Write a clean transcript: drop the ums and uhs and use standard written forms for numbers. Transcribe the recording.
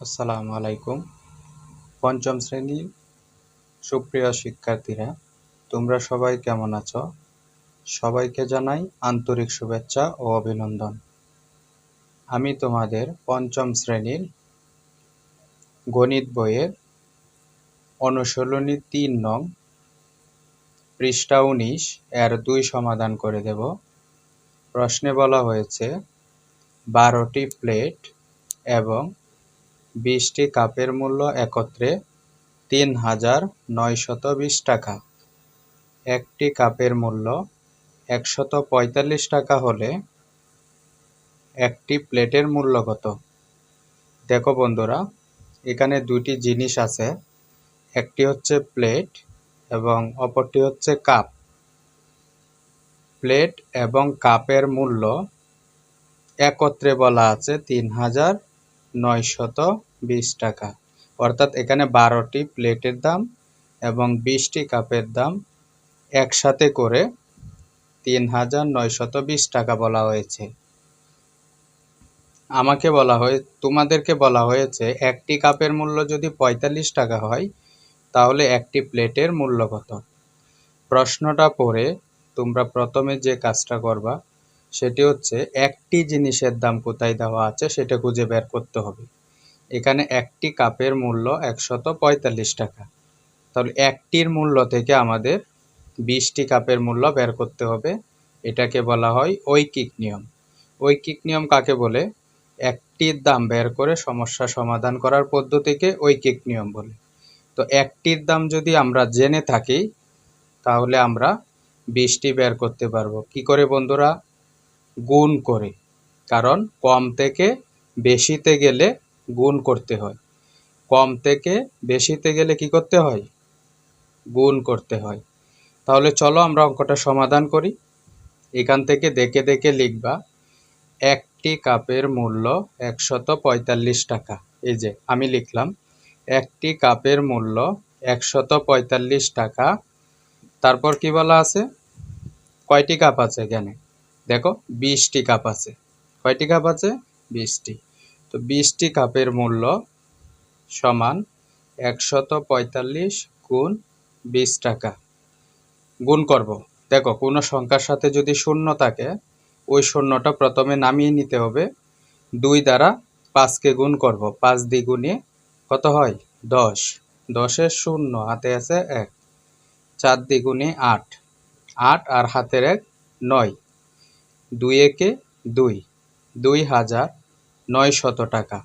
আসসালামু আলাইকুম। পঞ্চম শ্রেণীর সুপ্রিয় শিক্ষার্থীরা, তোমরা সবাই কেমন আছো? সবাইকে জানাই আন্তরিক শুভেচ্ছা ও অভিনন্দন। আমি তোমাদের পঞ্চম শ্রেণীর গণিত বইয়ের অনুশীলনী ৩ নং পৃষ্ঠা ১৯ এর ২ সমাধান করে দেব। প্রশ্নে বলা হয়েছে ১২টি প্লেট এবং ২০টি কাপের মূল্য একত্রে ৩,৯২০ টাকা। একটি কাপের মূল্য ১৪৫ টাকা হলে একটি প্লেটের মূল্য কত? দেখো বন্ধুরা, এখানে দুটি জিনিস আছে, একটি হচ্ছে প্লেট এবং অপরটি হচ্ছে কাপ। প্লেট এবং কাপের মূল্য একত্রে বলা আছে ৩,৯২০ টাকা, অর্থাৎ এখানে ১২টি প্লেটের দাম এবং ২০টি কাপের দাম একসাথে করে ৩,৯২০ টাকা বলা হয়েছে। তোমাদেরকে বলা হয়েছে একটি কাপের মূল্য যদি ৪৫ টাকা হয় তাহলে একটি প্লেটের মূল্য কত? প্রশ্নটা পড়ে তোমরা প্রথমে যে কাজটা করবা সেটি হচ্ছে একটি জিনিসের দাম কোথায় দেওয়া আছে সেটা খুঁজে বের করতে হবে। এখানে একটি কাপের মূল্য ১৪৫ টাকা, তাহলে একটির মূল্য থেকে আমাদের ২০টি কাপের মূল্য বের করতে হবে। এটাকে বলা হয় ঐকিক নিয়ম। ঐকিক নিয়ম কাকে বলে? একটির দাম বের করে সমস্যা সমাধান করার পদ্ধতিকে ঐকিক নিয়ম বলে। তো একটির দাম যদি আমরা জেনে থাকি তাহলে আমরা ২০টি বের করতে পারবো। কি করে বন্ধুরা? গুণ করে, কারণ কম থেকে বেশিতে গেলে গুণ করতে হয়। কম থেকে বেশিতে গেলে কি করতে হয়? গুণ করতে হয়। তাহলে চলো আমরা অঙ্কটা সমাধান করি। এখান থেকে দেখে দেখে লিখবা একটি কাপের মূল্য ১৪৫ টাকা। এই যে আমি লিখলাম একটি কাপের মূল্য ১৪৫ টাকা। তারপর কি বলা আছে? কয়টি কাপ আছে এখানে? দেখো ২০টি কাপ আছে। কয়টি কাপ আছে? ২০টি। তো ২০টি কাপের মূল্য সমান ১৪৫ গুণ ২০ টাকা। গুণ করব। দেখো কোনো সংখ্যার সাথে যদি শূন্য থাকে ওই শূন্যটা প্রথমে নামিয়ে নিতে হবে। ২ দ্বারা ৫কে গুণ করব। ৫ দ্বিগুণে কত হয়? ১০। ১০-এর শূন্য, হাতে আছে ১। ৪ দ্বিগুণে ৮। ৮ আর হাতের ১ ৯। ২ একে ২। ২,৯০০ টাকা।